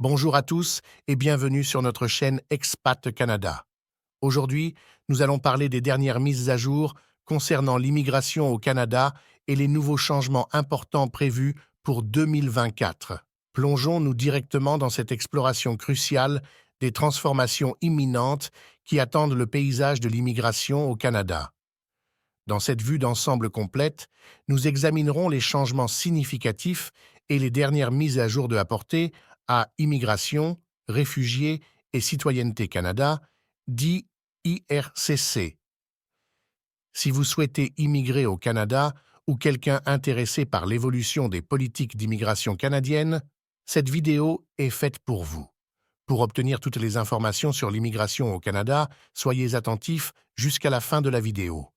Bonjour à tous et bienvenue sur notre chaîne Expat Canada. Aujourd'hui, nous allons parler des dernières mises à jour concernant l'immigration au Canada et les nouveaux changements importants prévus pour 2024. Plongeons-nous directement dans cette exploration cruciale des transformations imminentes qui attendent le paysage de l'immigration au Canada. Dans cette vue d'ensemble complète, nous examinerons les changements significatifs et les dernières mises à jour de apportées à Immigration, Réfugiés et Citoyenneté Canada, dit IRCC. Si vous souhaitez immigrer au Canada ou quelqu'un intéressé par l'évolution des politiques d'immigration canadienne, cette vidéo est faite pour vous. Pour obtenir toutes les informations sur l'immigration au Canada, soyez attentifs jusqu'à la fin de la vidéo.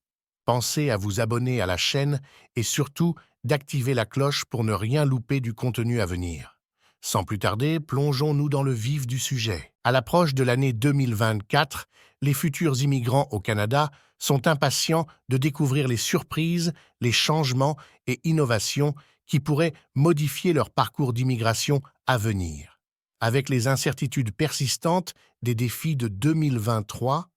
Pensez à vous abonner à la chaîne et surtout d'activer la cloche pour ne rien louper du contenu à venir. Sans plus tarder, plongeons-nous dans le vif du sujet. À l'approche de l'année 2024, les futurs immigrants au Canada sont impatients de découvrir les surprises, les changements et innovations qui pourraient modifier leur parcours d'immigration à venir. Avec les incertitudes persistantes des défis de 2023,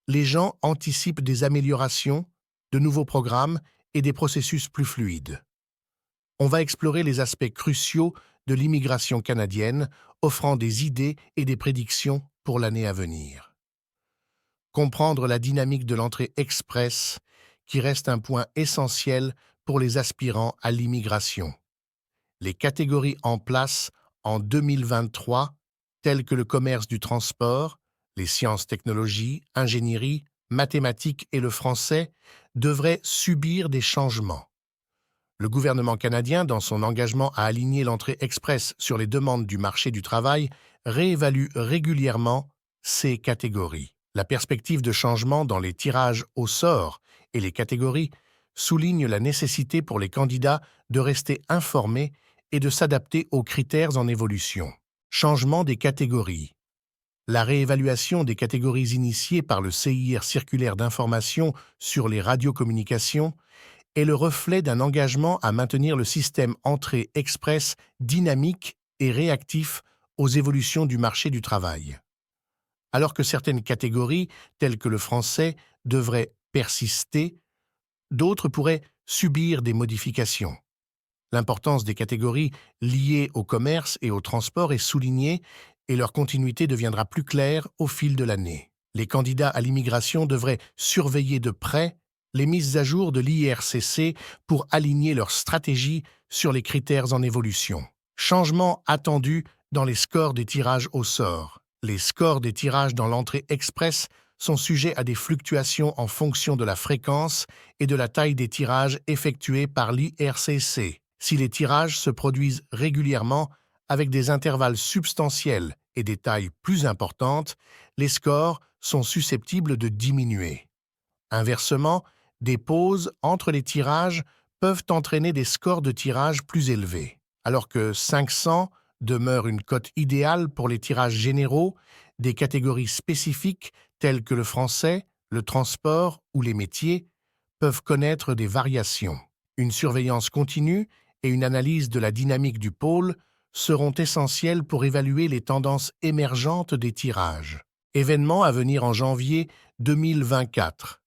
les gens anticipent des améliorations, de nouveaux programmes et des processus plus fluides. On va explorer les aspects cruciaux de l'immigration canadienne, offrant des idées et des prédictions pour l'année à venir. Comprendre la dynamique de l'entrée express, qui reste un point essentiel pour les aspirants à l'immigration. Les catégories en place en 2023, telles que le commerce du transport, les sciences technologies, ingénierie, mathématiques et le français, devraient subir des changements. Le gouvernement canadien, dans son engagement à aligner l'entrée express sur les demandes du marché du travail, réévalue régulièrement ces catégories. La perspective de changement dans les tirages au sort et les catégories souligne la nécessité pour les candidats de rester informés et de s'adapter aux critères en évolution. Changement des catégories. La réévaluation des catégories initiées par le CIR circulaire d'information sur les radiocommunications est le reflet d'un engagement à maintenir le système entrée express dynamique et réactif aux évolutions du marché du travail. Alors que certaines catégories, telles que le français, devraient persister, d'autres pourraient subir des modifications. L'importance des catégories liées au commerce et au transport est soulignée et leur continuité deviendra plus claire au fil de l'année. Les candidats à l'immigration devraient surveiller de près les mises à jour de l'IRCC pour aligner leur stratégie sur les critères en évolution. Changement attendu dans les scores des tirages au sort. Les scores des tirages dans l'entrée express sont sujets à des fluctuations en fonction de la fréquence et de la taille des tirages effectués par l'IRCC. Si les tirages se produisent régulièrement avec des intervalles substantiels et des tailles plus importantes, les scores sont susceptibles de diminuer. Inversement, des pauses entre les tirages peuvent entraîner des scores de tirage plus élevés. Alors que 500 demeure une cote idéale pour les tirages généraux, des catégories spécifiques telles que le français, le transport ou les métiers peuvent connaître des variations. Une surveillance continue et une analyse de la dynamique du pôle seront essentielles pour évaluer les tendances émergentes des tirages. Événements à venir en janvier 2024.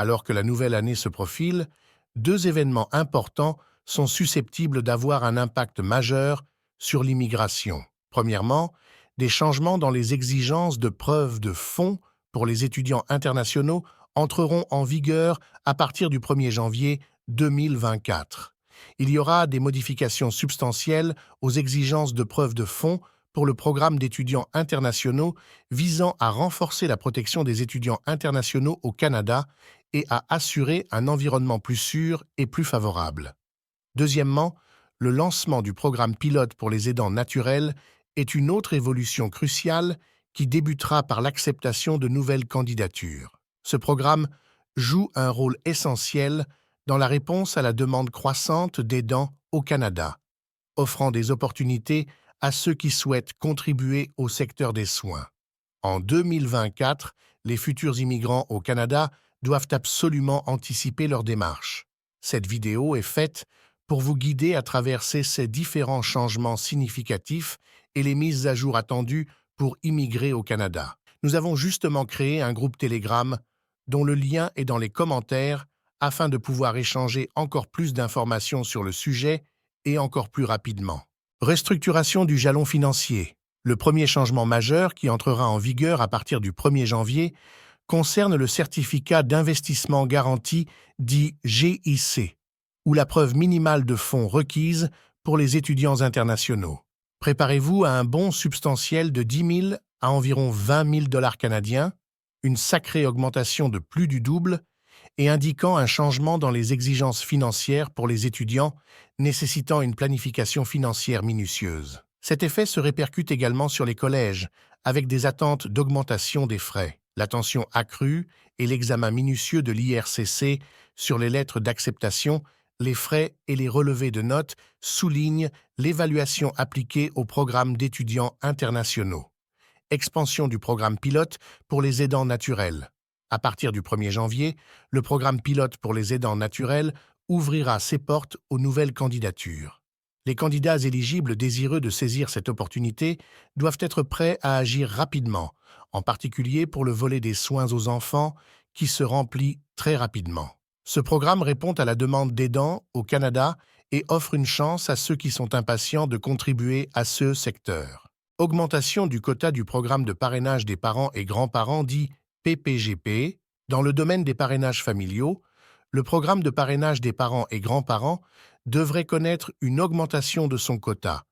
Alors que la nouvelle année se profile, deux événements importants sont susceptibles d'avoir un impact majeur sur l'immigration. Premièrement, des changements dans les exigences de preuve de fonds pour les étudiants internationaux entreront en vigueur à partir du 1er janvier 2024. Il y aura des modifications substantielles aux exigences de preuve de fonds pour le programme d'étudiants internationaux visant à renforcer la protection des étudiants internationaux au Canada et à assurer un environnement plus sûr et plus favorable. Deuxièmement, le lancement du programme pilote pour les aidants naturels est une autre évolution cruciale qui débutera par l'acceptation de nouvelles candidatures. Ce programme joue un rôle essentiel dans la réponse à la demande croissante d'aidants au Canada, offrant des opportunités à ceux qui souhaitent contribuer au secteur des soins. En 2024, les futurs immigrants au Canada doivent absolument anticiper leur démarche. Cette vidéo est faite pour vous guider à traverser ces différents changements significatifs et les mises à jour attendues pour immigrer au Canada. Nous avons justement créé un groupe Telegram dont le lien est dans les commentaires afin de pouvoir échanger encore plus d'informations sur le sujet et encore plus rapidement. Restructuration du jalon financier. Le premier changement majeur qui entrera en vigueur à partir du 1er janvier concerne le certificat d'investissement garanti dit GIC, ou la preuve minimale de fonds requise pour les étudiants internationaux. Préparez-vous à un bond substantiel de 10 000 à environ 20 000 dollars canadiens, une sacrée augmentation de plus du double, et indiquant un changement dans les exigences financières pour les étudiants, nécessitant une planification financière minutieuse. Cet effet se répercute également sur les collèges, avec des attentes d'augmentation des frais, l'attention accrue et l'examen minutieux de l'IRCC sur les lettres d'acceptation, les frais et les relevés de notes soulignent l'évaluation appliquée aux programmes d'étudiants internationaux. Expansion du programme pilote pour les aidants naturels. À partir du 1er janvier, le programme pilote pour les aidants naturels ouvrira ses portes aux nouvelles candidatures. Les candidats éligibles désireux de saisir cette opportunité doivent être prêts à agir rapidement, en particulier pour le volet des soins aux enfants qui se remplit très rapidement. Ce programme répond à la demande d'aidants au Canada et offre une chance à ceux qui sont impatients de contribuer à ce secteur. Augmentation du quota du programme de parrainage des parents et grands-parents dit PPGP. Dans le domaine des parrainages familiaux, le programme de parrainage des parents et grands-parents devrait connaître une augmentation de son quota,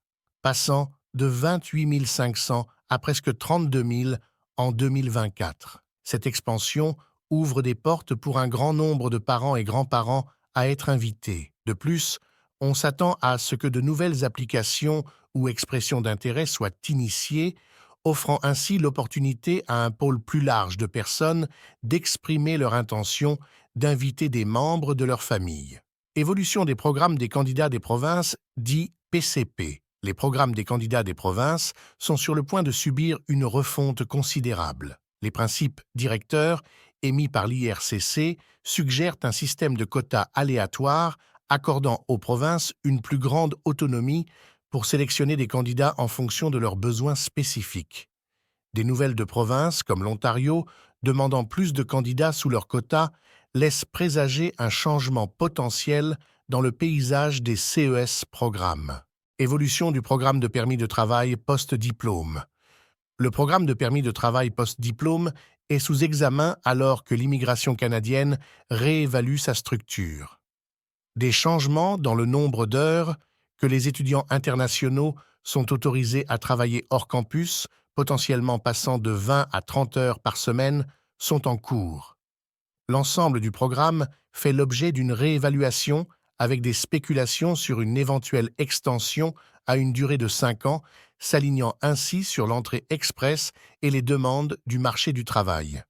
passant de 28 500 à presque 32 000 en 2024. Cette expansion ouvre des portes pour un grand nombre de parents et grands-parents à être invités. De plus, on s'attend à ce que de nouvelles applications ou expressions d'intérêt soient initiées, offrant ainsi l'opportunité à un pôle plus large de personnes d'exprimer leur intention d'inviter des membres de leur famille. Évolution des programmes des candidats des provinces, dit PCP. Les programmes des candidats des provinces sont sur le point de subir une refonte considérable. Les principes directeurs émis par l'IRCC suggèrent un système de quotas aléatoires accordant aux provinces une plus grande autonomie pour sélectionner des candidats en fonction de leurs besoins spécifiques. Des nouvelles de provinces, comme l'Ontario, demandant plus de candidats sous leur quota, laissent présager un changement potentiel dans le paysage des CES programmes. Évolution du programme de permis de travail post-diplôme. Le programme de permis de travail post-diplôme est sous examen alors que l'immigration canadienne réévalue sa structure. Des changements dans le nombre d'heures que les étudiants internationaux sont autorisés à travailler hors campus, potentiellement passant de 20 à 30 heures par semaine, sont en cours. L'ensemble du programme fait l'objet d'une réévaluation avec des spéculations sur une éventuelle extension à une durée de 5 ans, s'alignant ainsi sur l'entrée express et les demandes du marché du travail.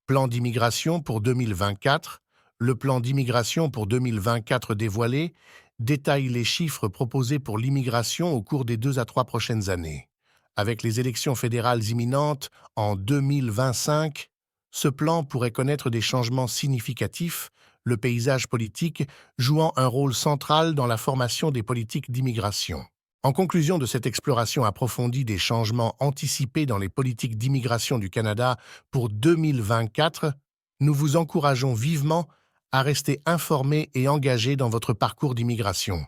Plan d'immigration pour 2024. Le plan d'immigration pour 2024 dévoilé détaille les chiffres proposés pour l'immigration au cours des 2 à 3 prochaines années. Avec les élections fédérales imminentes en 2025, ce plan pourrait connaître des changements significatifs, le paysage politique jouant un rôle central dans la formation des politiques d'immigration. En conclusion de cette exploration approfondie des changements anticipés dans les politiques d'immigration du Canada pour 2024, nous vous encourageons vivement à rester informés et engagés dans votre parcours d'immigration.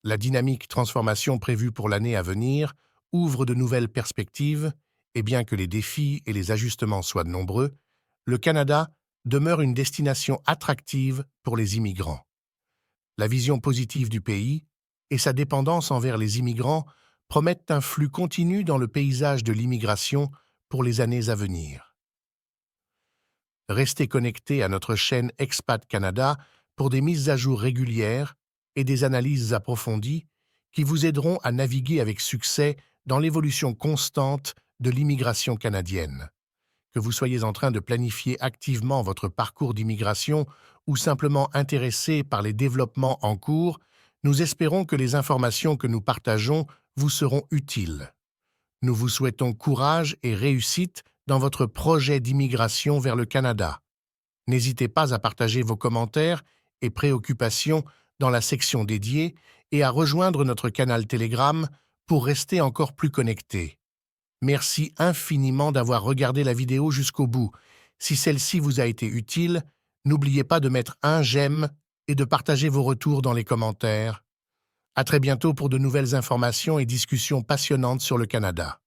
La dynamique transformation prévue pour l'année à venir ouvre de nouvelles perspectives, et bien que les défis et les ajustements soient nombreux, le Canada demeure une destination attractive pour les immigrants. La vision positive du pays et sa dépendance envers les immigrants promettent un flux continu dans le paysage de l'immigration pour les années à venir. Restez connectés à notre chaîne Expat Canada pour des mises à jour régulières et des analyses approfondies qui vous aideront à naviguer avec succès dans l'évolution constante de l'immigration canadienne. Que vous soyez en train de planifier activement votre parcours d'immigration ou simplement intéressé par les développements en cours, nous espérons que les informations que nous partageons vous seront utiles. Nous vous souhaitons courage et réussite dans votre projet d'immigration vers le Canada. N'hésitez pas à partager vos commentaires et préoccupations dans la section dédiée et à rejoindre notre canal Telegram pour rester encore plus connectés. Merci infiniment d'avoir regardé la vidéo jusqu'au bout. Si celle-ci vous a été utile, n'oubliez pas de mettre un j'aime et de partager vos retours dans les commentaires. À très bientôt pour de nouvelles informations et discussions passionnantes sur le Canada.